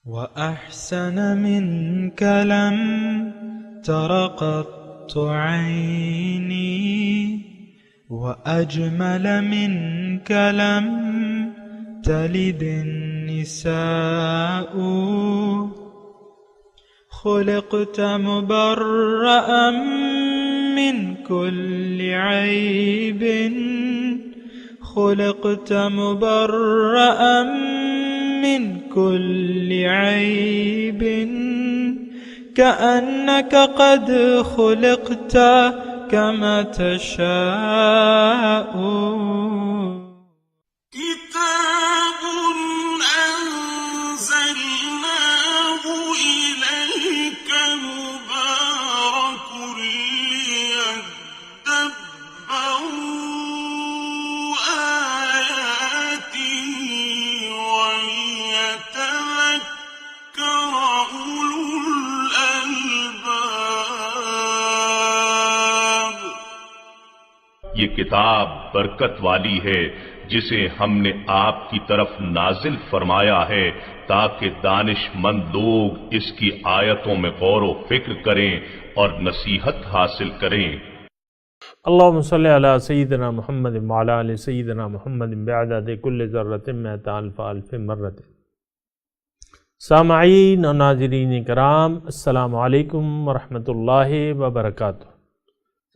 وأحسن منك لم تر قط عيني وأجمل منك لم تلد النساء خلقت مبرأ من كل عيب خلقت مبرأ من كل عيب كأنك قد خلقت كما تشاء كتاب أنزلناه إليك مبارك ليدبروا آياته وليتذكر أولو الألباب۔ یہ کتاب برکت والی ہے جسے ہم نے آپ کی طرف نازل فرمایا ہے تاکہ دانش مند لوگ اس کی آیتوں میں غور و فکر کریں اور نصیحت حاصل کریں۔ اللہم صلی علی سیدنا محمد وعلی آل سیدنا محمد بعدد کل ذرۃ مئۃ الف الف مرۃ۔ سامعین و ناظرین کرام، السلام علیکم ورحمۃ اللہ وبرکاتہ۔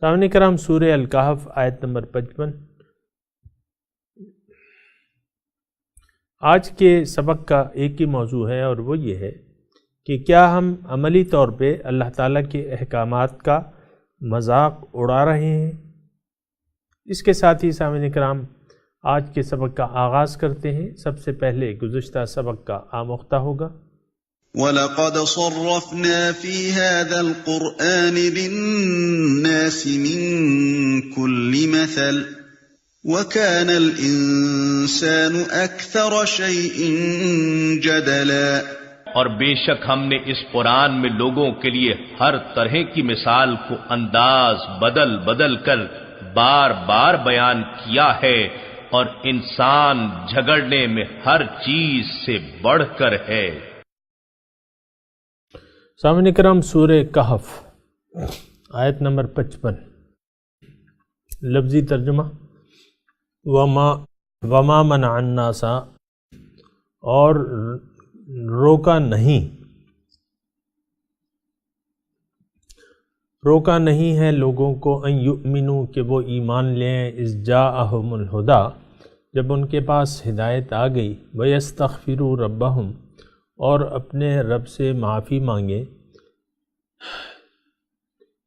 سامعین کرام، سورہ الکہف آیت نمبر 55۔ آج کے سبق کا ایک ہی موضوع ہے اور وہ یہ ہے کہ کیا ہم عملی طور پہ اللہ تعالیٰ کے احکامات کا مذاق اڑا رہے ہیں؟ اس کے ساتھ ہی سامعین کرام آج کے سبق کا آغاز کرتے ہیں۔ سب سے پہلے گزشتہ سبق کا آموختہ ہوگا۔ وَلَقَدْ صَرَّفْنَا فِي هَذَا الْقُرْآنِ لِلنَّاسِ مِنْ كُلِّ مَثَلٍ وَكَانَ الْإِنسَانُ أَكْثَرَ شَيْءٍ جَدَلًا۔ اور بے شک ہم نے اس قرآن میں لوگوں کے لیے ہر طرح کی مثال کو انداز بدل بدل کر بار بار بیان کیا ہے، اور انسان جھگڑنے میں ہر چیز سے بڑھ کر ہے۔ سامعین کرام، سورہ کہف آیت نمبر 55۔ لفظی ترجمہ: وما منع الناس، اور روکا نہیں ہے لوگوں کو ان یؤمنوا کہ وہ ایمان لیں اذ جاءہم الہدی، جب ان کے پاس ہدایت آ گئی، ویستغفروا ربہم، اور اپنے رب سے معافی مانگے،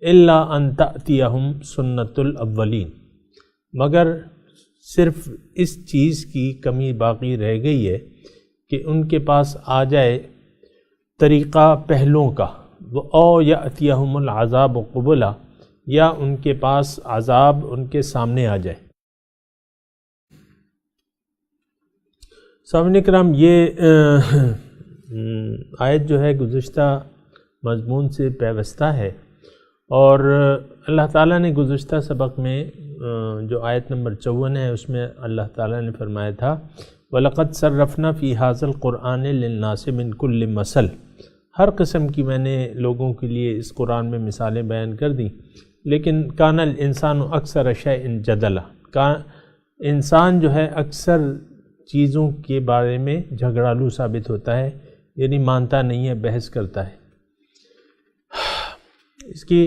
الا ان تأتیہم سنت الاولین، مگر صرف اس چیز کی کمی باقی رہ گئی ہے کہ ان کے پاس آ جائے طریقہ پہلوں کا، او یأتیہم العذاب قبلا، یا ان کے پاس عذاب ان کے سامنے آ جائے۔ سامعین کرام، یہ آیت جو ہے گزشتہ مضمون سے پیوستہ ہے، اور اللہ تعالیٰ نے گزشتہ سبق میں جو آیت نمبر 54 ہے اس میں اللہ تعالیٰ نے فرمایا تھا وَلَقَدْ صَرَّفْنَا فِي هَذَا الْقُرْآنِ لِلنَّاسِ مِنْ كُلِّ مَثَلٍ، ہر قسم کی میں نے لوگوں کے لیے اس قرآن میں مثالیں بیان کر دیں، لیکن کان الانسان اکثر شیء جدلا، انسان جو ہے اکثر چیزوں کے بارے میں جھگڑالو ثابت ہوتا ہے، یعنی مانتا نہیں ہے، بحث کرتا ہے اس کی۔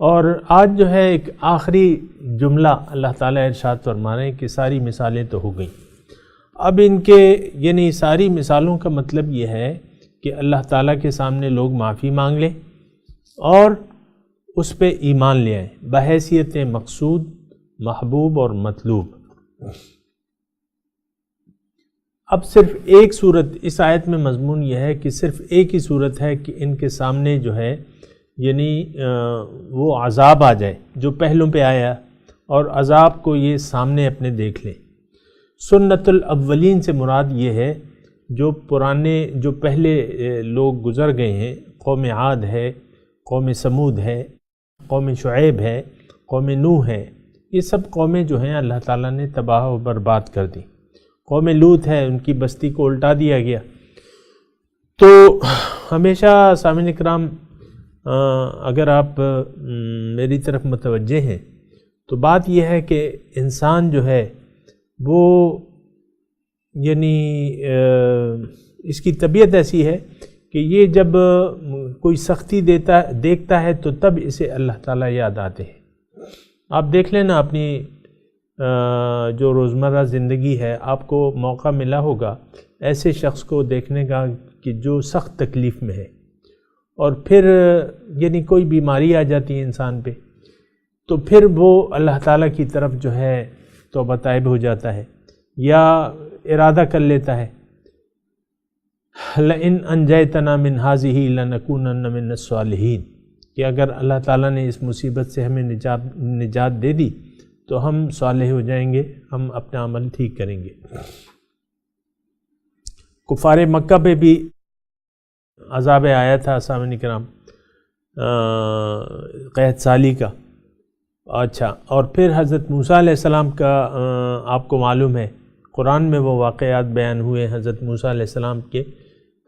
اور آج جو ہے ایک آخری جملہ اللہ تعالیٰ ارشاد فرما رہے ہیں کہ ساری مثالیں تو ہو گئیں، اب ان کے یعنی ساری مثالوں کا مطلب یہ ہے کہ اللہ تعالیٰ کے سامنے لوگ معافی مانگ لیں اور اس پہ ایمان لے آئیں بحیثیت مقصود، محبوب اور مطلوب۔ اب صرف ایک صورت اس آیت میں مضمون یہ ہے کہ صرف ایک ہی صورت ہے کہ ان کے سامنے جو ہے یعنی وہ عذاب آ جائے جو پہلوں پہ آیا، اور عذاب کو یہ سامنے اپنے دیکھ لیں۔ سنت الاولین سے مراد یہ ہے جو پہلے لوگ گزر گئے ہیں، قوم عاد ہے، قوم سمود ہے، قوم شعیب ہے، قوم نوح ہے، یہ سب قومیں جو ہیں اللہ تعالیٰ نے تباہ و برباد کر دی۔ قوم لوط ہے، ان کی بستی کو الٹا دیا گیا۔ تو ہمیشہ سامعین کرام اگر آپ میری طرف متوجہ ہیں تو بات یہ ہے کہ انسان جو ہے وہ یعنی اس کی طبیعت ایسی ہے کہ یہ جب کوئی سختی دیکھتا ہے تو تب اسے اللہ تعالیٰ یاد آتے ہیں. آپ دیکھ لینا اپنی جو روزمرہ زندگی ہے، آپ کو موقع ملا ہوگا ایسے شخص کو دیکھنے کا کہ جو سخت تکلیف میں ہے، اور پھر یعنی کوئی بیماری آ جاتی ہے انسان پہ، تو پھر وہ اللہ تعالیٰ کی طرف جو ہے توبہ طائب ہو جاتا ہے، یا ارادہ کر لیتا ہے لَإِنْ أَنْجَيْتَنَا مِنْ هَذِهِ لَنَكُونَنَّ مِنَ الصَّالِحِينَ، کہ اگر اللہ تعالیٰ نے اس مصیبت سے ہمیں نجات دے دی تو ہم صالح ہو جائیں گے، ہم اپنا عمل ٹھیک کریں گے. کفار مکہ پہ بھی عذاب آیا تھا سامعین کرام، قحط سالی کا. اچھا، اور پھر حضرت موسیٰ علیہ السلام کا آپ کو معلوم ہے قرآن میں وہ واقعات بیان ہوئے. حضرت موسیٰ علیہ السلام کے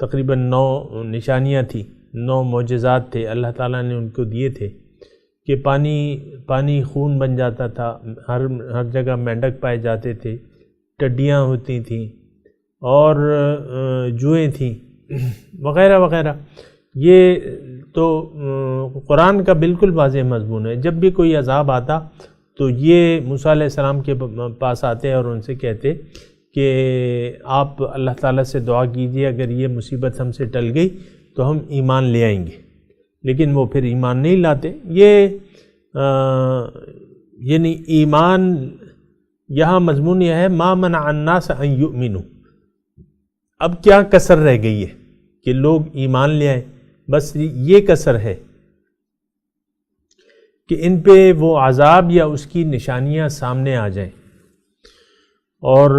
تقریباً 9 نشانیاں تھیں، 9 معجزات تھے اللہ تعالیٰ نے ان کو دیے تھے کہ پانی خون بن جاتا تھا، ہر جگہ مینڈک پائے جاتے تھے، ٹڈیاں ہوتی تھیں، اور جوئیں تھیں وغیرہ وغیرہ. یہ تو قرآن کا بالکل واضح مضمون ہے. جب بھی کوئی عذاب آتا تو یہ موسیٰ علیہ السلام کے پاس آتے اور ان سے کہتے کہ آپ اللہ تعالیٰ سے دعا کیجئے، اگر یہ مصیبت ہم سے ٹل گئی تو ہم ایمان لے آئیں گے. لیکن وہ پھر ایمان نہیں لاتے. یہ یعنی ایمان یہاں مضمون یہ ہے ما منع الناس ان یؤمنوا. اب کیا کسر رہ گئی ہے کہ لوگ ایمان لے آئیں؟ بس یہ کسر ہے کہ ان پہ وہ عذاب یا اس کی نشانیاں سامنے آ جائیں. اور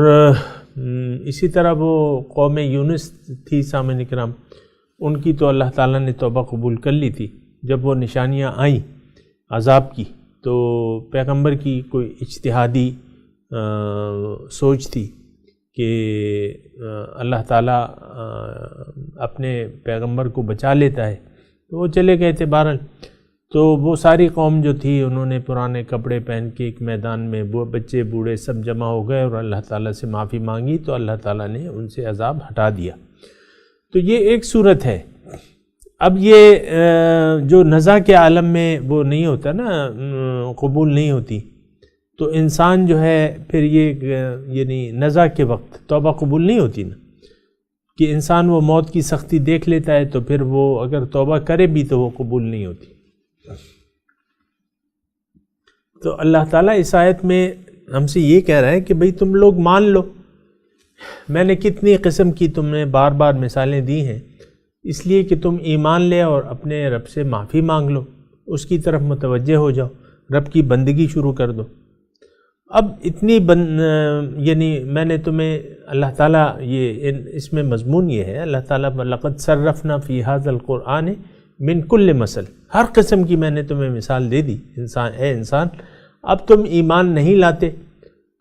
اسی طرح وہ قوم یونس تھی سامعین کرام، ان کی تو اللہ تعالیٰ نے توبہ قبول کر لی تھی. جب وہ نشانیاں آئیں عذاب کی تو پیغمبر کی کوئی اجتہادی سوچ تھی کہ اللہ تعالیٰ اپنے پیغمبر کو بچا لیتا ہے، تو وہ چلے گئے تھے. بہرحال تو وہ ساری قوم جو تھی انہوں نے پرانے کپڑے پہن کے ایک میدان میں بچے بوڑھے سب جمع ہو گئے اور اللہ تعالیٰ سے معافی مانگی، تو اللہ تعالیٰ نے ان سے عذاب ہٹا دیا. تو یہ ایک صورت ہے. اب یہ جو نزع کے عالم میں وہ نہیں ہوتا نا، قبول نہیں ہوتی، تو انسان جو ہے پھر یہ یعنی نزع کے وقت توبہ قبول نہیں ہوتی نا، کہ انسان وہ موت کی سختی دیکھ لیتا ہے تو پھر وہ اگر توبہ کرے بھی تو وہ قبول نہیں ہوتی. تو اللہ تعالیٰ اس آیت میں ہم سے یہ کہہ رہا ہے کہ بھئی تم لوگ مان لو. میں نے کتنی قسم کی تم نے بار بار مثالیں دی ہیں، اس لیے کہ تم ایمان لے اور اپنے رب سے معافی مانگ لو، اس کی طرف متوجہ ہو جاؤ، رب کی بندگی شروع کر دو. اب اتنی یعنی میں نے تمہیں اللہ تعالیٰ یہ اس میں مضمون یہ ہے، اللہ تعالیٰ لقد صرفنا فی ھذا القرآن من کل مثل، ہر قسم کی میں نے تمہیں مثال دے دی. اے انسان، اب تم ایمان نہیں لاتے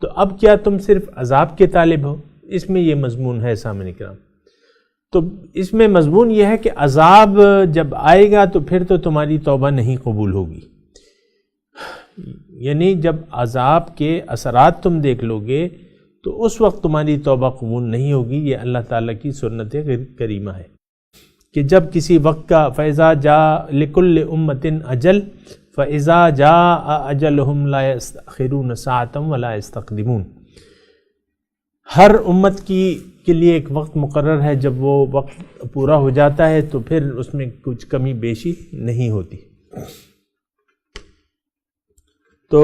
تو اب کیا تم صرف عذاب کے طالب ہو؟ اس میں یہ مضمون ہے سامعین کرام. تو اس میں مضمون یہ ہے کہ عذاب جب آئے گا تو پھر تو تمہاری توبہ نہیں قبول ہوگی. یعنی جب عذاب کے اثرات تم دیکھ لو گے تو اس وقت تمہاری توبہ قبول نہیں ہوگی. یہ اللہ تعالیٰ کی سنت کریمہ ہے کہ جب کسی وقت کا فَإِذَا جَاءَ لِكُلِّ أُمَّةٍ أَجَلٌ فَإِذَا جَاءَ أَجَلُهُمْ لَا يَسْتَأْخِرُونَ سَاعَةً وَلَا يَسْتَقْدِمُونَ. ہر امت کے لیے ایک وقت مقرر ہے، جب وہ وقت پورا ہو جاتا ہے تو پھر اس میں کچھ کمی بیشی نہیں ہوتی. تو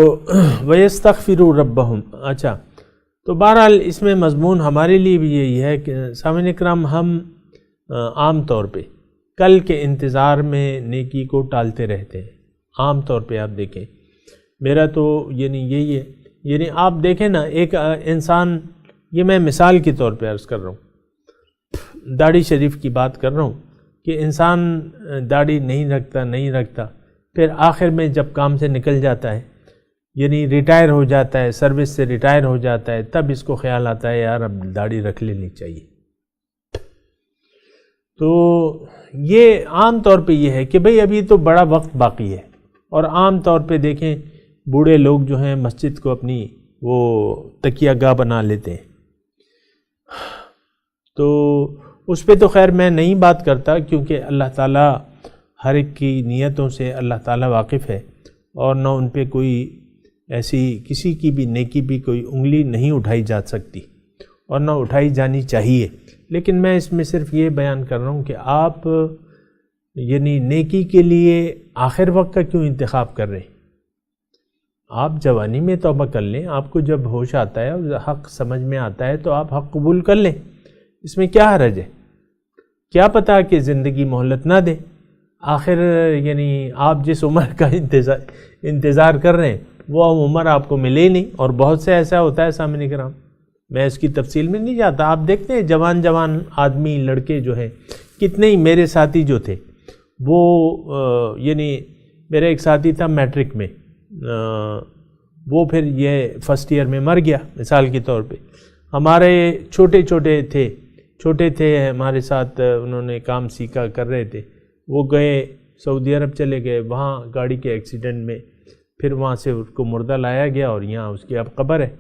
وَيَسْتَغْفِرُوا رَبَّهُمْ. اچھا، تو بہرحال اس میں مضمون ہمارے لیے بھی یہی ہے کہ سامعین کرام ہم عام طور پہ کل کے انتظار میں نیکی کو ٹالتے رہتے ہیں. عام طور پہ آپ دیکھیں، میرا تو یعنی یہی ہے، یعنی آپ دیکھیں نا ایک انسان، یہ میں مثال کے طور پہ عرض کر رہا ہوں، داڑھی شریف کی بات کر رہا ہوں کہ انسان داڑھی نہیں رکھتا، پھر آخر میں جب کام سے نکل جاتا ہے، یعنی ریٹائر ہو جاتا ہے، سروس سے ریٹائر ہو جاتا ہے، تب اس کو خیال آتا ہے یار اب داڑھی رکھ لینی چاہیے. تو یہ عام طور پہ یہ ہے کہ بھئی ابھی تو بڑا وقت باقی ہے، اور عام طور پہ دیکھیں بوڑھے لوگ جو ہیں مسجد کو اپنی وہ تکیہ گاہ بنا لیتے ہیں. تو اس پہ تو خیر میں نہیں بات کرتا، کیونکہ اللہ تعالیٰ ہر ایک کی نیتوں سے اللہ تعالیٰ واقف ہے، اور نہ ان پہ کوئی ایسی کسی کی بھی نیکی بھی کوئی انگلی نہیں اٹھائی جا سکتی اور نہ اٹھائی جانی چاہیے. لیکن میں اس میں صرف یہ بیان کر رہا ہوں کہ آپ یعنی نیکی کے لیے آخر وقت کا کیوں انتخاب کر رہے ہیں؟ آپ جوانی میں توبہ کر لیں، آپ کو جب ہوش آتا ہے اور حق سمجھ میں آتا ہے تو آپ حق قبول کر لیں، اس میں کیا حرج ہے؟ کیا پتہ کہ زندگی مہلت نہ دے. آخر یعنی آپ جس عمر کا انتظار کر رہے ہیں وہ عمر آپ کو ملے نہیں، اور بہت سے ایسا ہوتا ہے سامعین کرام. میں اس کی تفصیل میں نہیں جاتا، آپ دیکھتے ہیں جوان آدمی لڑکے جو ہیں، کتنے ہی میرے ساتھی جو تھے وہ یعنی میرا ایک ساتھی تھا میٹرک میں، وہ پھر یہ فرسٹ ایئر میں مر گیا مثال کے طور پہ. ہمارے چھوٹے تھے ہمارے ساتھ، انہوں نے کام سیکھا کر رہے تھے، وہ گئے سعودی عرب چلے گئے، وہاں گاڑی کے ایکسیڈنٹ میں پھر وہاں سے اس کو مردہ لایا گیا اور یہاں اس کی اب قبر ہے.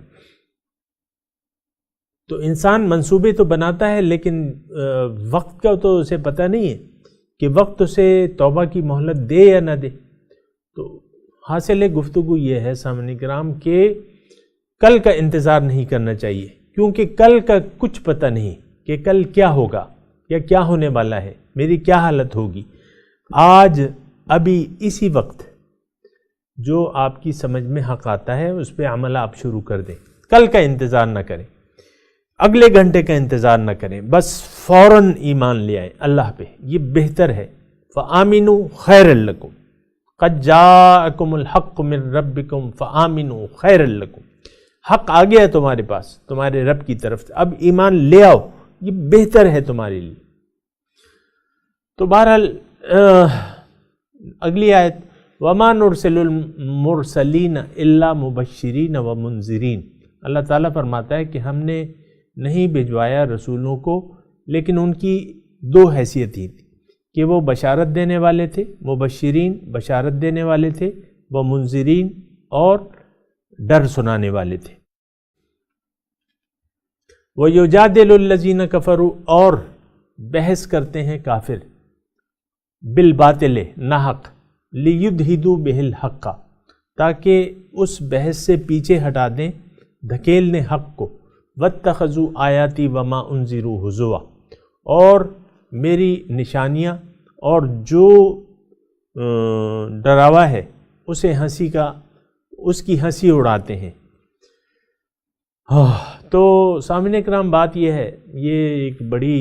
تو انسان منصوبے تو بناتا ہے، لیکن وقت کا تو اسے پتہ نہیں ہے کہ وقت اسے توبہ کی مہلت دے یا نہ دے. تو حاصل گفتگو یہ ہے سامعین کرام کہ کل کا انتظار نہیں کرنا چاہیے، کیونکہ کل کا کچھ پتہ نہیں کہ کل کیا ہوگا یا کیا ہونے والا ہے، میری کیا حالت ہوگی. آج ابھی اسی وقت جو آپ کی سمجھ میں حق آتا ہے اس پہ عمل آپ شروع کر دیں. کل کا انتظار نہ کریں، اگلے گھنٹے کا انتظار نہ کریں، بس فوراً ایمان لے آئیں اللہ پہ، یہ بہتر ہے. فآمنوا خیر لکم قد جاءکم الحق من ربکم فآمنوا خیر لکم. حق آ گیا ہے تمہارے پاس تمہارے رب کی طرف سے، اب ایمان لے آؤ، یہ بہتر ہے تمہارے لیے. تو بہرحال اگلی آیت وَمَا نُرْسِلُ الْمُرْسَلِينَ إِلَّا مُبَشِّرِينَ وَمُنذِرِينَ. اللہ تعالیٰ فرماتا ہے کہ ہم نے نہیں بھجوایا رسولوں کو، لیکن ان کی دو حیثیت ہی تھی کہ وہ بشارت دینے والے تھے. مبشرین بشارت دینے والے تھے، وہ منذرین اور ڈر سنانے والے تھے. وَيُجَادِلُ الَّذِينَ كَفَرُوا، اور بحث کرتے ہیں کافر بالباطل ناحق، لِيُدْحِدُوا بِهِ الْحَقَّ، تاکہ اس بحث سے پیچھے ہٹا دیں، دھکیل دیں حق کو. وَاتَّخَذُوا آیَاتِي وَمَا أُنذِرُوا هُزُوًا، اور میری نشانیاں اور جو ڈراوا ہے اسے اس کی ہنسی اڑاتے ہیں. تو سامعین کرام بات یہ ہے، یہ ایک بڑی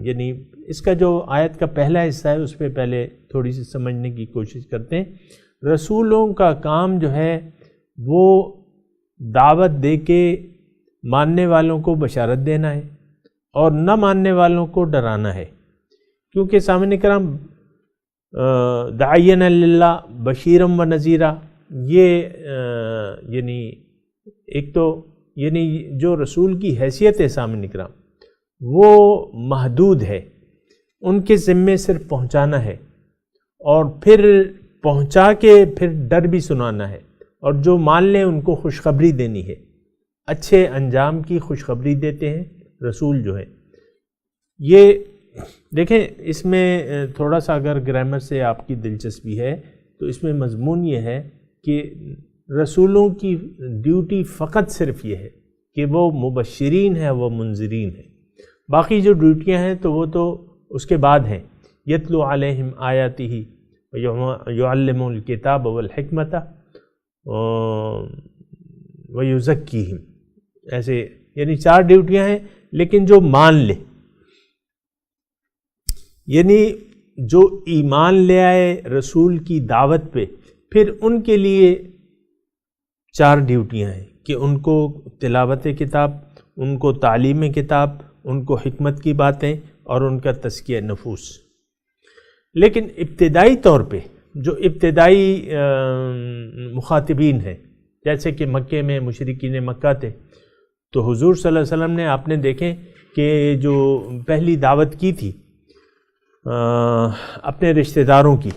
یعنی اس کا جو آیت کا پہلا حصہ ہے اس پہ پہلے تھوڑی سی سمجھنے کی کوشش کرتے ہیں. رسولوں کا کام جو ہے وہ دعوت دے کے ماننے والوں کو بشارت دینا ہے اور نہ ماننے والوں کو ڈرانا ہے. کیونکہ سامعین کرام داعین للہ بشیرم و نذیرہ، یہ یعنی ایک تو یعنی جو رسول کی حیثیت ہے سامعین کرام وہ محدود ہے، ان کے ذمے صرف پہنچانا ہے اور پھر پہنچا کے پھر ڈر بھی سنانا ہے، اور جو مان لیں ان کو خوشخبری دینی ہے، اچھے انجام کی خوشخبری دیتے ہیں رسول جو ہیں. یہ دیکھیں اس میں تھوڑا سا اگر گرامر سے آپ کی دلچسپی ہے تو اس میں مضمون یہ ہے کہ رسولوں کی ڈیوٹی فقط صرف یہ ہے کہ وہ مبشرین ہے، وہ منذرین ہے. باقی جو ڈیوٹیاں ہیں تو وہ تو اس کے بعد ہیں. یتلو علیہم آیاتہ ویعلم الکتاب والحکمت ویزکیہم، ایسے یعنی 4 ڈیوٹیاں ہیں. لیکن جو مان لے، یعنی جو ایمان لے آئے رسول کی دعوت پہ، پھر ان کے لیے 4 ڈیوٹیاں ہیں کہ ان کو تلاوت کتاب، ان کو تعلیم کتاب، ان کو حکمت کی باتیں اور ان کا تزکیہ نفوس. لیکن ابتدائی طور پہ جو ابتدائی مخاطبین ہیں، جیسے کہ مکے میں مشرکین مکہ تھے، تو حضور صلی اللہ علیہ وسلم نے آپ نے دیکھیں کہ جو پہلی دعوت کی تھی اپنے رشتہ داروں کی،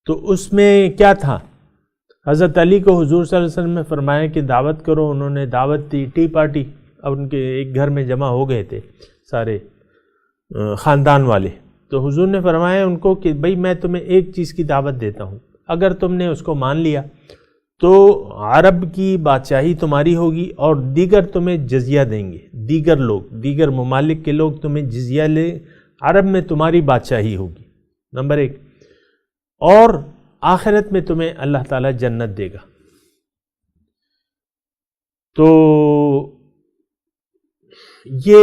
تو اس میں کیا تھا؟ حضرت علی کو حضور صلی اللہ علیہ وسلم نے فرمایا کہ دعوت کرو، انہوں نے دعوت دی، ٹی پارٹی، اور ان کے ایک گھر میں جمع ہو گئے تھے سارے خاندان والے، تو حضور نے فرمایا ان کو کہ بھئی میں تمہیں ایک چیز کی دعوت دیتا ہوں، اگر تم نے اس کو مان لیا تو عرب کی بادشاہی تمہاری ہوگی اور دیگر تمہیں جزیہ دیں گے، دیگر لوگ، دیگر ممالک کے لوگ تمہیں جزیہ لے، عرب میں تمہاری بادشاہی ہوگی، نمبر ایک، اور آخرت میں تمہیں اللہ تعالیٰ جنت دے گا۔ تو یہ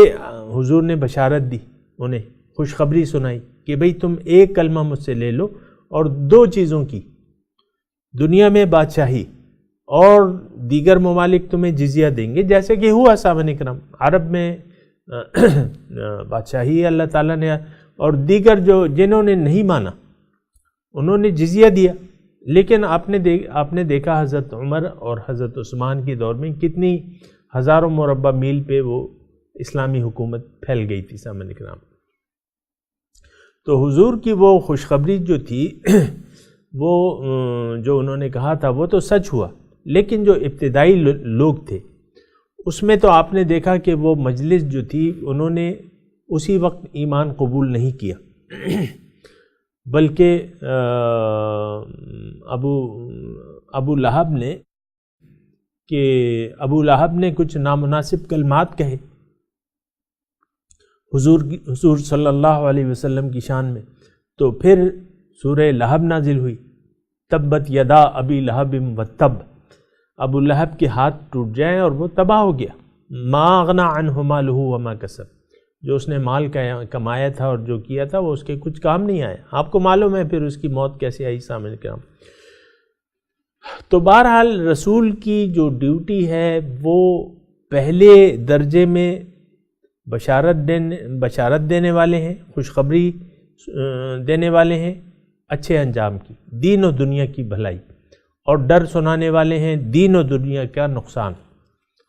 حضور نے بشارت دی، انہیں خوشخبری سنائی کہ بھئی تم ایک کلمہ مجھ سے لے لو اور دو چیزوں کی، دنیا میں بادشاہی اور دیگر ممالک تمہیں جزیہ دیں گے، جیسے کہ ہوا سامعین کرام، عرب میں بادشاہی اللہ تعالیٰ نے، اور دیگر جو جنہوں نے نہیں مانا انہوں نے جزیہ دیا۔ لیکن آپ نے دیکھا حضرت عمر اور حضرت عثمان کے دور میں کتنی ہزاروں مربع میل پہ وہ اسلامی حکومت پھیل گئی تھی سامعین کرام۔ تو حضور کی وہ خوشخبری جو تھی وہ جو انہوں نے کہا تھا وہ تو سچ ہوا، لیکن جو ابتدائی لوگ تھے اس میں تو آپ نے دیکھا کہ وہ مجلس جو تھی انہوں نے اسی وقت ایمان قبول نہیں کیا، بلکہ ابو لہب نے کچھ نامناسب کلمات کہے حضور صلی اللہ علیہ وسلم کی شان میں، تو پھر سورہ لہب نازل ہوئی، تبت یدا ابی لہب وتب، ابو لہب کے ہاتھ ٹوٹ جائیں اور وہ تباہ ہو گیا، ما اغنی عنہ مالہ وما کسب، جو اس نے مال کمایا تھا اور جو کیا تھا وہ اس کے کچھ کام نہیں آیا۔ آپ کو معلوم ہے پھر اس کی موت کیسے آئی سامنے کرام۔ تو بہرحال رسول کی جو ڈیوٹی ہے وہ پہلے درجے میں بشارت دینے والے ہیں، خوشخبری دینے والے ہیں اچھے انجام کی، دین و دنیا کی بھلائی، اور ڈر سنانے والے ہیں دین و دنیا کا نقصان،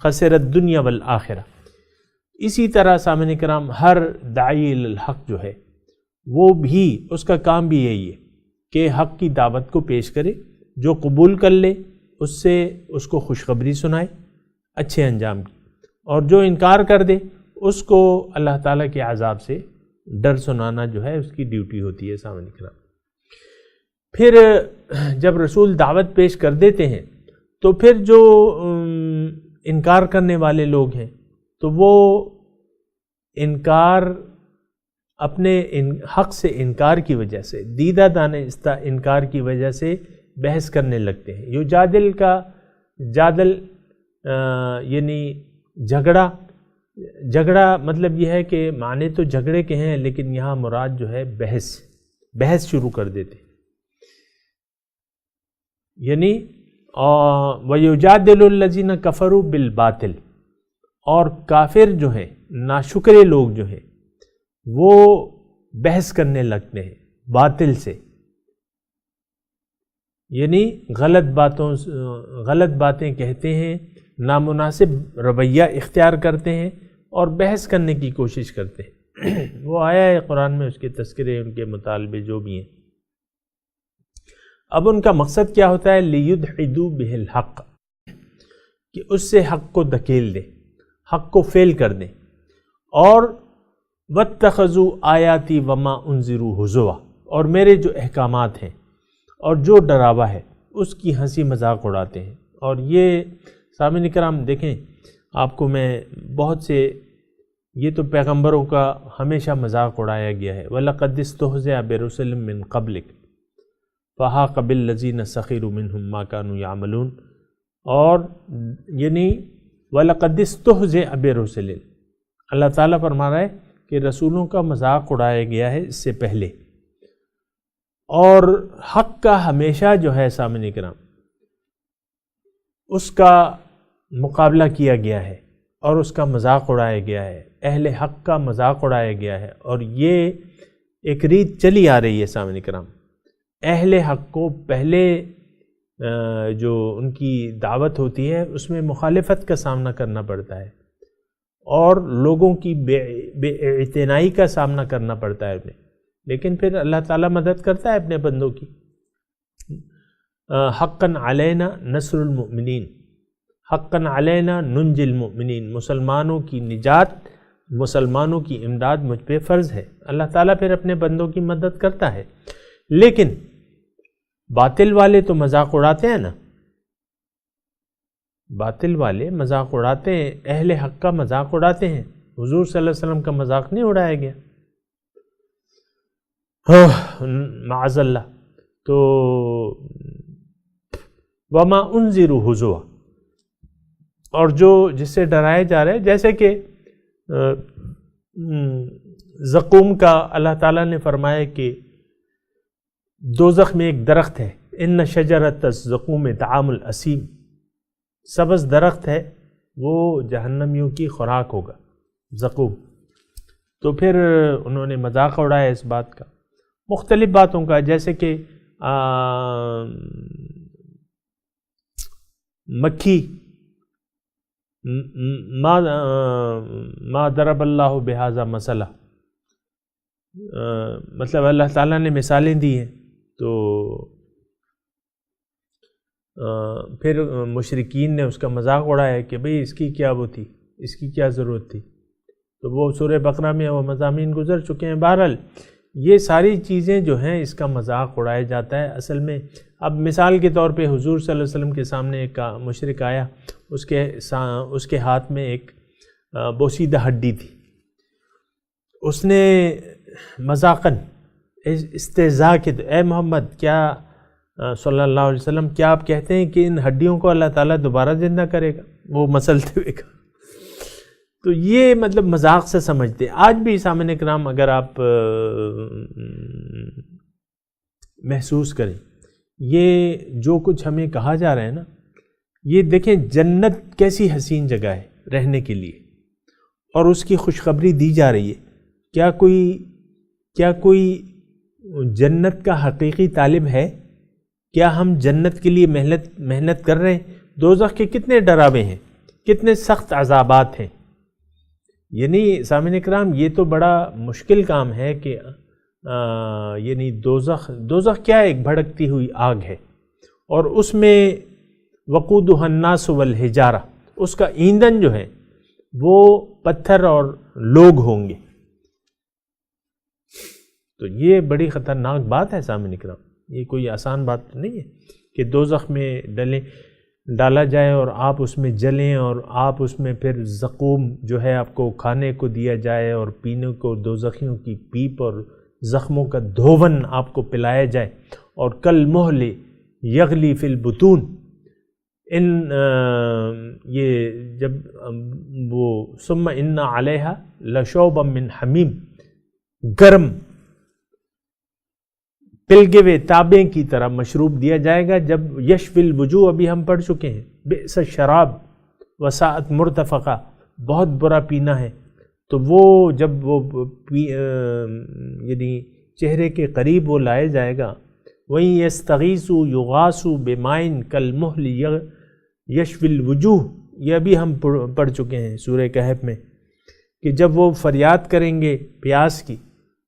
خسرت دنیا والآخرہ۔ اسی طرح سامعین کرام ہر داعی الحق جو ہے وہ بھی اس کا کام بھی یہی ہے کہ حق کی دعوت کو پیش کرے، جو قبول کر لے اس کو خوشخبری سنائے اچھے انجام کی، اور جو انکار کر دے اس کو اللہ تعالیٰ کے عذاب سے ڈر سنانا جو ہے اس کی ڈیوٹی ہوتی ہے سامعین کرام۔ پھر جب رسول دعوت پیش کر دیتے ہیں تو پھر جو انکار کرنے والے لوگ ہیں تو وہ انکار اپنے حق سے انکار کی وجہ سے، دیدہ دانستہ انکار کی وجہ سے بحث کرنے لگتے ہیں۔ یجادل کا جادل یعنی جھگڑا مطلب یہ ہے کہ معنی تو جھگڑے کے ہیں لیکن یہاں مراد جو ہے بحث شروع کر دیتے، یعنی وَيُجَادِلُ الَّذِينَ كَفَرُوا بِالْبَاطِلِ، اور کافر جو ہیں، ناشکرے لوگ جو ہیں وہ بحث کرنے لگتے ہیں باطل سے، یعنی غلط باتیں کہتے ہیں، نامناسب رویہ اختیار کرتے ہیں اور بحث کرنے کی کوشش کرتے ہیں۔ وہ آیا ہے قرآن میں، اس کے تذکرے، ان کے مطالبے جو بھی ہیں۔ اب ان کا مقصد کیا ہوتا ہے؟ لِيُدْحِدُوا بِهِ الْحَقَّ، کہ اس سے حق کو دھکیل دیں، حق کو فیل کر دیں، اور وَاتَّخَذُوا آیَاتِي وَمَا أُنذِرُوا هُزُوًا، اور میرے جو احکامات ہیں اور جو ڈراوا ہے اس کی ہنسی مذاق اڑاتے ہیں۔ اور یہ سامعین کرام دیکھیں، آپ کو میں بہت سے، یہ تو پیغمبروں کا ہمیشہ مذاق اڑایا گیا ہے، وَلَقَدِ اسْتُهْزِئَ بِرُسُلٍ مِّن قَبْلِكَ فَحَاقَ بِالَّذِينَ سَخِرُوا مِنْهُمْ مَا كَانُوا يَعْمَلُونَ، اور یعنی وَلَقَدِ اسْتُهْزِئَ بِرُسُلٍ، اللہ تعالیٰ فرما رہا ہے کہ رسولوں کا مذاق اڑایا گیا ہے اس سے پہلے، اور حق کا ہمیشہ جو ہے سامعین کرام اس کا مقابلہ کیا گیا ہے اور اس کا مذاق اڑایا گیا ہے، اہل حق کا مذاق اڑایا گیا ہے، اور یہ ایک ریت چلی آ رہی ہے سامعین کرام۔ اہل حق کو پہلے جو ان کی دعوت ہوتی ہے اس میں مخالفت کا سامنا کرنا پڑتا ہے، اور لوگوں کی بے اعتنائی کا سامنا کرنا پڑتا ہے انہیں، لیکن پھر اللہ تعالیٰ مدد کرتا ہے اپنے بندوں کی. حقاً علینا نصر المؤمنین، حقاً علینا ننج المؤمنین، مسلمانوں کی نجات، مسلمانوں کی امداد مجھ پہ فرض ہے. اللہ تعالیٰ پھر اپنے بندوں کی مدد کرتا ہے. لیکن باطل والے تو مذاق اڑاتے ہیں نا، باطل والے مذاق اڑاتے ہیں، اہل حق کا مذاق اڑاتے ہیں. حضور صلی اللہ علیہ وسلم کا مذاق نہیں اڑایا گیا معاذ اللہ. تو وما انذروا ہزوا، اور جو جس سے ڈرائے جا رہے، جیسے کہ زقوم کا اللہ تعالیٰ نے فرمایا کہ دوزخ میں ایک درخت ہے، ان شجرۃ الزقوم طعام الاسیم، سبز درخت ہے، وہ جہنمیوں کی خوراک ہوگا زقوم. تو پھر انہوں نے مذاق اڑایا اس بات کا، مختلف باتوں کا، جیسے کہ مکھی، ما ضرب اللہ بہذا مسئلہ، مطلب اللہ تعالیٰ نے مثالیں دی ہیں. تو پھر مشرکین نے اس کا مذاق اڑایا کہ بھئی اس کی کیا وہ تھی، اس کی کیا ضرورت تھی. تو وہ سورہ بقرہ میں وہ مضامین گزر چکے ہیں. بہرحال یہ ساری چیزیں جو ہیں اس کا مذاق اڑایا جاتا ہے. اصل میں اب مثال کے طور پہ حضور صلی اللہ علیہ وسلم کے سامنے ایک مشرک آیا، اس کے ہاتھ میں ایک بوسیدہ ہڈی تھی. اس نے مذاقاً استہزاء کے، اے محمد کیا صلی اللہ علیہ وسلم، کیا آپ کہتے ہیں کہ ان ہڈیوں کو اللہ تعالیٰ دوبارہ زندہ کرے گا؟ وہ مسلتے ہوئے کہا. تو یہ مطلب مذاق سے سمجھتے. آج بھی سامعین کرام اگر آپ محسوس کریں، یہ جو کچھ ہمیں کہا جا رہا ہے نا، یہ دیکھیں جنت کیسی حسین جگہ ہے رہنے کے لیے، اور اس کی خوشخبری دی جا رہی ہے. کیا کوئی جنت کا حقیقی طالب ہے؟ کیا ہم جنت کے لیے محنت کر رہے ہیں؟ دوزخ کے کتنے ڈراوے ہیں، کتنے سخت عذابات ہیں. یعنی سامعین کرام یہ تو بڑا مشکل کام ہے کہ یعنی دوزخ کیا ایک بھڑکتی ہوئی آگ ہے، اور اس میں وقودها الناس والحجارہ، اس کا ایندھن جو ہے وہ پتھر اور لوگ ہوں گے. تو یہ بڑی خطرناک بات ہے سامعین کرام. یہ کوئی آسان بات نہیں ہے کہ دوزخ میں ڈالا جائے اور آپ اس میں جلیں، اور آپ اس میں پھر زقوم جو ہے آپ کو کھانے کو دیا جائے، اور پینے کو دوزخیوں کی پیپ اور زخموں کا دھون آپ کو پلایا جائے. اور کل محل یغلی فی البطون، یہ جب وہ ثم ان علیہا لشوبا من حمیم، گرم پلگے ہوئے تابے کی طرح مشروب دیا جائے گا. جب یشفی الوجوہ ابھی ہم پڑھ چکے ہیں، بئس الشراب وساءت مرتفقہ، بہت برا پینا ہے. تو وہ جب وہ یعنی چہرے کے قریب وہ لائے جائے گا، وہیں یستغیثوا یغاثوا بماء کالمہل یشفی الوجوہ، یہ ابھی ہم پڑھ چکے ہیں سورہ کہف میں، کہ جب وہ فریاد کریں گے پیاس کی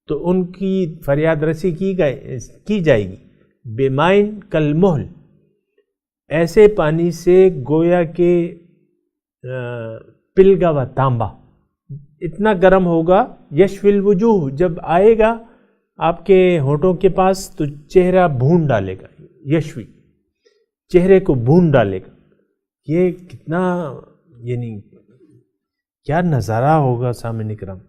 تو ان کی فریاد رسی کی جائے گی بمائن کالمہل، ایسے پانی سے گویا کہ پلگا و تانبا، اتنا گرم ہوگا. یشفی الوجوہ جب آئے گا آپ کے ہونٹوں کے پاس تو چہرہ بھون ڈالے گا، یشفی چہرے کو بھون ڈالے گا. یہ کتنا یعنی کیا نظارہ ہوگا سامعین کرام.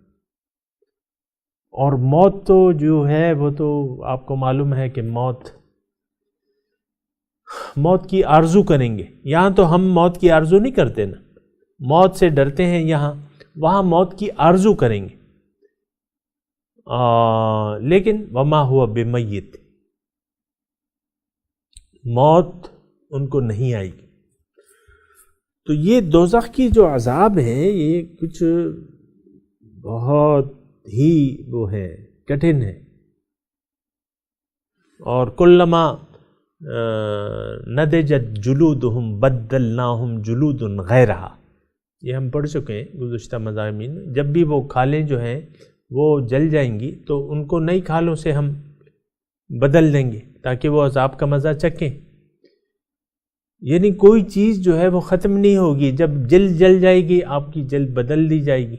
اور موت تو جو ہے وہ تو آپ کو معلوم ہے کہ موت کی آرزو کریں گے. یہاں تو ہم موت کی آرزو نہیں کرتے نا، موت سے ڈرتے ہیں، وہاں موت کی آرزو کریں گے. لیکن وما ہوا بمیت، موت ان کو نہیں آئے گی. تو یہ دوزخ کی جو عذاب ہیں یہ کچھ بہت ہی وہ ہے، کٹھن ہے. اور کلما نضجت جلودہم بدلناہم جلود غیرہا، یہ ہم پڑھ چکے ہیں گزشتہ مضامین میں. جب بھی وہ کھالیں جو ہیں وہ جل جائیں گی تو ان کو نئی کھالوں سے ہم بدل دیں گے تاکہ وہ عذاب کا مزہ چکیں۔ یعنی کوئی چیز جو ہے وہ ختم نہیں ہوگی، جب جل جائے گی آپ کی جلد بدل دی جائے گی۔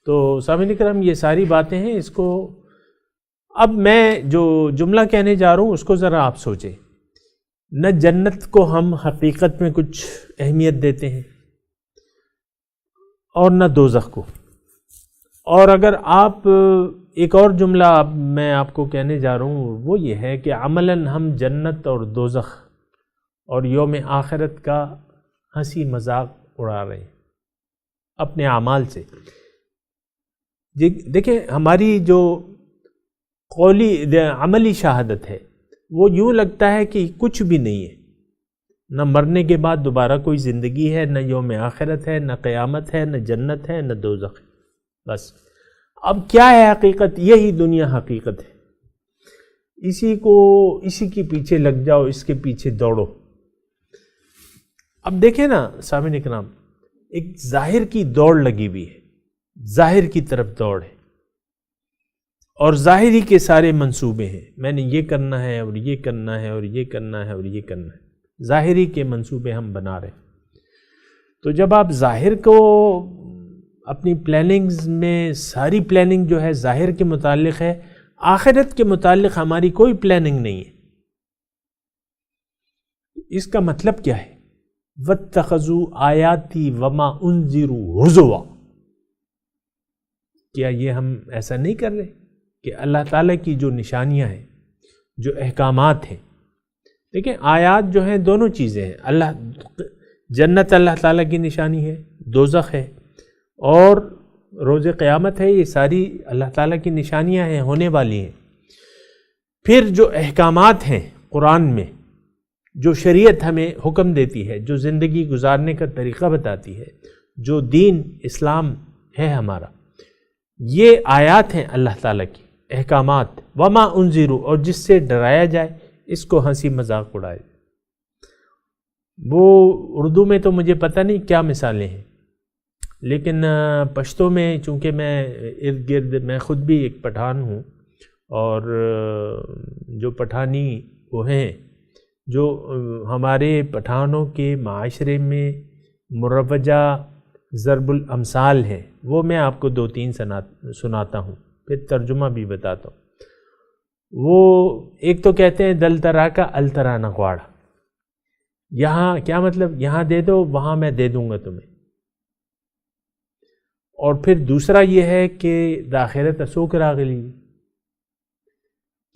تو سامعین کرام یہ ساری باتیں ہیں، اس کو اب میں جو جملہ کہنے جا رہا ہوں اس کو ذرا آپ سوچیں۔ نہ جنت کو ہم حقیقت میں کچھ اہمیت دیتے ہیں اور نہ دوزخ کو، اور اگر آپ ایک اور جملہ میں آپ کو کہنے جا رہا ہوں وہ یہ ہے کہ عملاً ہم جنت اور دوزخ اور یوم آخرت کا ہنسی مذاق اڑا رہے ہیں اپنے اعمال سے۔ دیکھیں ہماری جو قولی عملی شہادت ہے وہ یوں لگتا ہے کہ کچھ بھی نہیں ہے، نہ مرنے کے بعد دوبارہ کوئی زندگی ہے، نہ یوم آخرت ہے، نہ قیامت ہے، نہ جنت ہے، نہ دوزخ ہے۔ بس اب کیا ہے حقیقت؟ یہی دنیا حقیقت ہے، اسی کے پیچھے لگ جاؤ، اس کے پیچھے دوڑو۔ اب دیکھیں نا سامعین کرام، ایک ظاہر کی دوڑ لگی ہوئی ہے، ظاہر کی طرف دوڑ ہے، اور ظاہری کے سارے منصوبے ہیں، میں نے یہ کرنا ہے اور یہ کرنا ہے اور یہ کرنا ہے اور یہ کرنا ہے، ظاہری کے منصوبے ہم بنا رہے ہیں۔ تو جب آپ ظاہر کو اپنی پلاننگز میں، ساری پلاننگ جو ہے ظاہر کے متعلق ہے، آخرت کے متعلق ہماری کوئی پلاننگ نہیں ہے، اس کا مطلب کیا ہے؟ وَاتَّخَذُوا آیَاتِي وَمَا أُنذِرُوا هُزُوًا، کیا یہ ہم ایسا نہیں کر رہے کہ اللہ تعالیٰ کی جو نشانیاں ہیں، جو احکامات ہیں، دیکھیں آیات جو ہیں دونوں چیزیں ہیں، جنت اللہ تعالیٰ کی نشانی ہے، دوزخ ہے، اور روز قیامت ہے، یہ ساری اللہ تعالیٰ کی نشانیاں ہیں، ہونے والی ہیں۔ پھر جو احکامات ہیں قرآن میں، جو شریعت ہمیں حکم دیتی ہے، جو زندگی گزارنے کا طریقہ بتاتی ہے، جو دین اسلام ہے ہمارا، یہ آیات ہیں اللہ تعالیٰ کی احکامات، وما انذروا، اور جس سے ڈرایا جائے، اس کو ہنسی مذاق اڑائے۔ وہ اردو میں تو مجھے پتہ نہیں کیا مثالیں ہیں، لیکن پشتو میں چونکہ میں ارد گرد، میں خود بھی ایک پٹھان ہوں، اور جو پٹھانی وہ ہیں، جو ہمارے پٹھانوں کے معاشرے میں مروجہ ضرب الامثال ہیں، وہ میں آپ کو 2-3 سناتا ہوں، پھر ترجمہ بھی بتاتا ہوں۔ وہ ایک تو کہتے ہیں دل ترا کا الترا نغواڑا، یہاں کیا مطلب؟ یہاں دے دو، وہاں میں دے دوں گا تمہیں۔ اور پھر دوسرا یہ ہے کہ داخرت اسوک راغلی،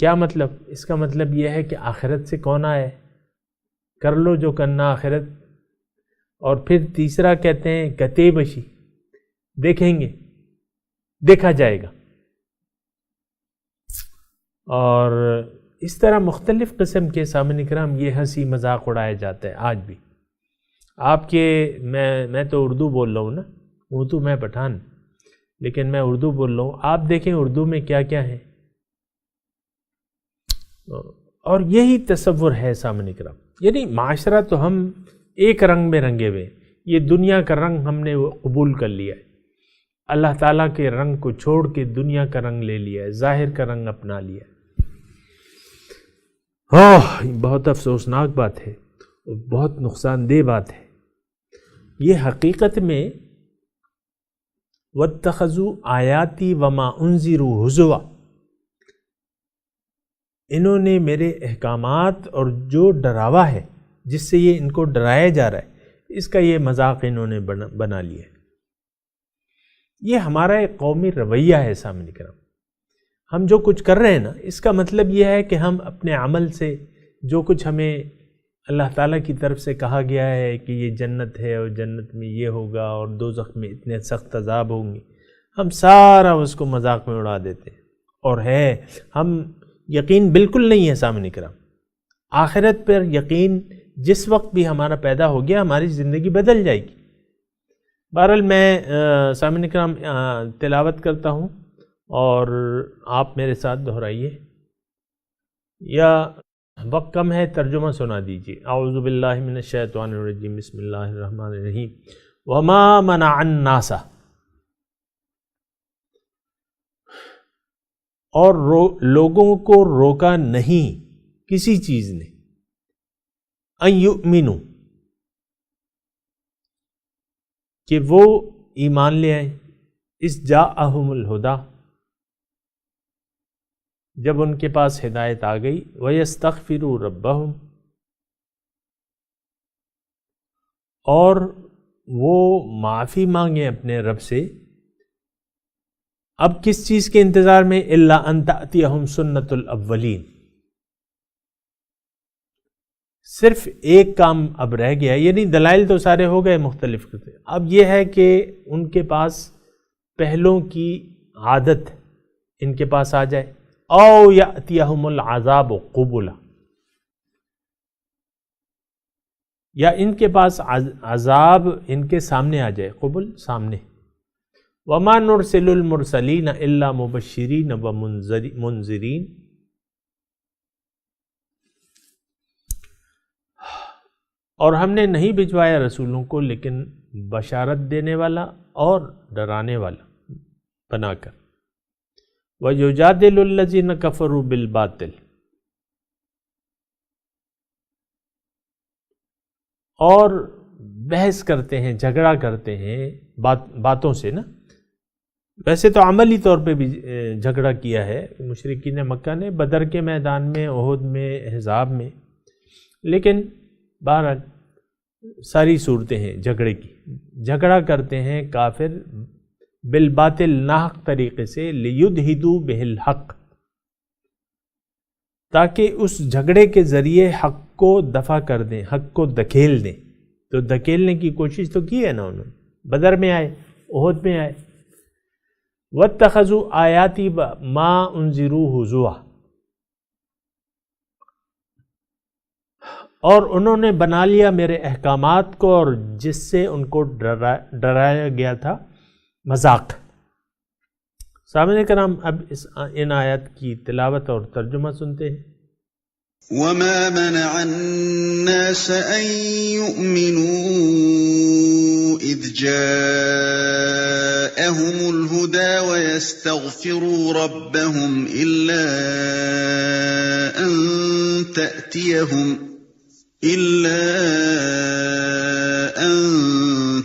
کیا مطلب؟ اس کا مطلب یہ ہے کہ آخرت سے کون آئے، کر لو جو کرنا آخرت۔ اور پھر تیسرا کہتے ہیں گتے بشی، دیکھیں گے، دیکھا جائے گا۔ اور اس طرح مختلف قسم کے سامعین کرام یہ ہنسی مذاق اڑایا جاتا ہے آج بھی۔ آپ کے میں تو اردو بول رہا ہوں نا، وہ تو میں پٹھان، لیکن میں اردو بول رہا ہوں، آپ دیکھیں اردو میں کیا کیا ہے، اور یہی تصور ہے سامعین کرام۔ یعنی معاشرہ تو ہم ایک رنگ میں رنگے ہوئے، یہ دنیا کا رنگ ہم نے قبول کر لیا ہے، اللہ تعالیٰ کے رنگ کو چھوڑ کے دنیا کا رنگ لے لیا ہے، ظاہر کا رنگ اپنا لیا ہے۔ بہت افسوسناک بات ہے، بہت نقصان دہ بات ہے۔ یہ حقیقت میں وَاتَّخَذُوا آیَاتِي وَمَا أُنذِرُوا هُزُوًا، انہوں نے میرے احکامات اور جو ڈراوا ہے جس سے یہ ان کو ڈرایا جا رہا ہے، اس کا یہ مذاق انہوں نے بنا لیا ہے۔ یہ ہمارا ایک قومی رویہ ہے سامنے کرام۔ ہم جو کچھ کر رہے ہیں نا، اس کا مطلب یہ ہے کہ ہم اپنے عمل سے جو کچھ ہمیں اللہ تعالیٰ کی طرف سے کہا گیا ہے کہ یہ جنت ہے اور جنت میں یہ ہوگا اور دوزخ میں اتنے سخت عذاب ہوں گے، ہم سارا اس کو مذاق میں اڑا دیتے ہیں۔ اور ہے، ہم یقین بالکل نہیں ہے سامنے کرام، آخرت پر یقین جس وقت بھی ہمارا پیدا ہو گیا، ہماری زندگی بدل جائے گی۔ بہرحال میں سامعین کرام تلاوت کرتا ہوں اور آپ میرے ساتھ دہرائیے، یا وقت کم ہے ترجمہ سنا دیجیے۔ اعوذ باللہ من الشیطان الرجیم، بسم اللہ الرحمن الرحیم۔ وما منع الناس، اور لوگوں کو روکا نہیں کسی چیز نے، ان یؤمنوا، کہ وہ ایمان لے آئیں، اس جاءہم الہدی، جب ان کے پاس ہدایت آ گئی، وَيَسْتَغْفِرُوا رَبَّهُمْ، اور وہ معافی مانگیں اپنے رب سے۔ اب کس چیز کے انتظار میں؟ إِلَّا أَن تَأْتِيَهُمْ سُنَّةُ الْأَوَّلِينَ، صرف ایک کام اب رہ گیا، یعنی دلائل تو سارے ہو گئے مختلف، اب یہ ہے کہ ان کے پاس پہلوں کی عادت ان کے پاس آ جائے، او یأتیہم العذاب قبلا، یا ان کے پاس عذاب ان کے سامنے آ جائے، قبل سامنے۔ وما نرسل المرسلین الا مبشرین ومنذرین، اور ہم نے نہیں بھجوایا رسولوں کو لیکن بشارت دینے والا اور ڈرانے والا بنا کر۔ وَيُجَادِلُ الَّذِينَ كَفَرُوا بِالْبَاطِلِ، اور بحث کرتے ہیں، جھگڑا کرتے ہیں باتوں سے نا، ویسے تو عملی طور پہ بھی جھگڑا کیا ہے مشرکین مکہ نے بدر کے میدان میں، احد میں، احزاب میں، لیکن بہرحال ساری صورتیں ہیں جھگڑے کی، جھگڑا کرتے ہیں کافر بالباطل، ناحق طریقے سے، لیدھدوا بہ الحق، تاکہ اس جھگڑے کے ذریعے حق کو دفع کر دیں، حق کو دھکیل دیں۔ تو دھکیلنے کی کوشش تو کی ہے نا انہوں نے، بدر میں آئے، احد میں آئے۔ وَاتَّخَذُوا آیَاتِی مَا أُنذِرُوا ہُزُوًا، اور انہوں نے بنا لیا میرے احکامات کو اور جس سے ان کو ڈرایا گیا تھا مذاق۔ سامعین کرام، اب ان آیات کی تلاوت اور ترجمہ سنتے ہیں۔ وَمَا مَنَعَ النَّاسَ أَن يُؤْمِنُوا إِذْ جَاءَهُمُ الْهُدَى وَيَسْتَغْفِرُوا رَبَّهُمْ إِلَّا أَن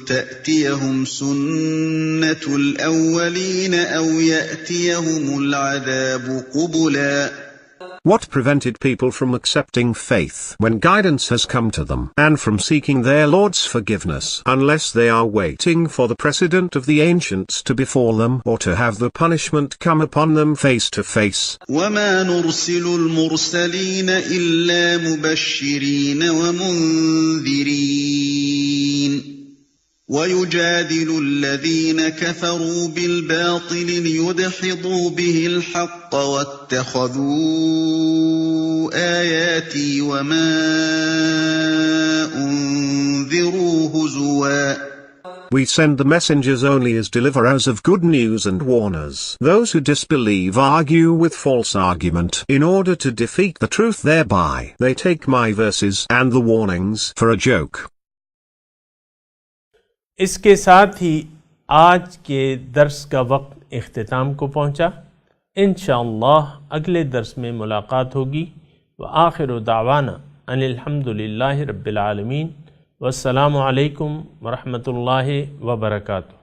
تَأْتِيَهُمْ سُنَّةُ الْأَوَّلِينَ أَوْ يَأْتِيَهُمُ الْعَذَابُ قُبُلًا۔ What prevented people from accepting faith when guidance has come to them, and from seeking their Lord's forgiveness, unless they are waiting for the precedent of the ancients to befall them, or to have the punishment come upon them face to face? وَمَا نُرْسِلُ الْمُرْسَلِينَ إِلَّا مُبَشِّرِينَ وَمُنذِرِينَ، وَيُجَادِلُ الَّذِينَ كَفَرُوا بِالْبَاطِلِ لِيُدْحِضُوا بِهِ الْحَقَّ وَاتَّخَذُوا آيَاتِي وَمَا أُنذِرُوا هُزُوًا۔ We send the messengers only as deliverers of good news and warners. Those who disbelieve argue with false argument in order to defeat the truth thereby. They take my verses and the warnings for a joke. اس کے ساتھ ہی آج کے درس کا وقت اختتام کو پہنچا۔ انشاءاللہ اگلے درس میں ملاقات ہوگی۔ وآخر دعوانا ان الحمدللہ رب العالمین، والسلام علیکم ورحمۃ اللہ وبرکاتہ۔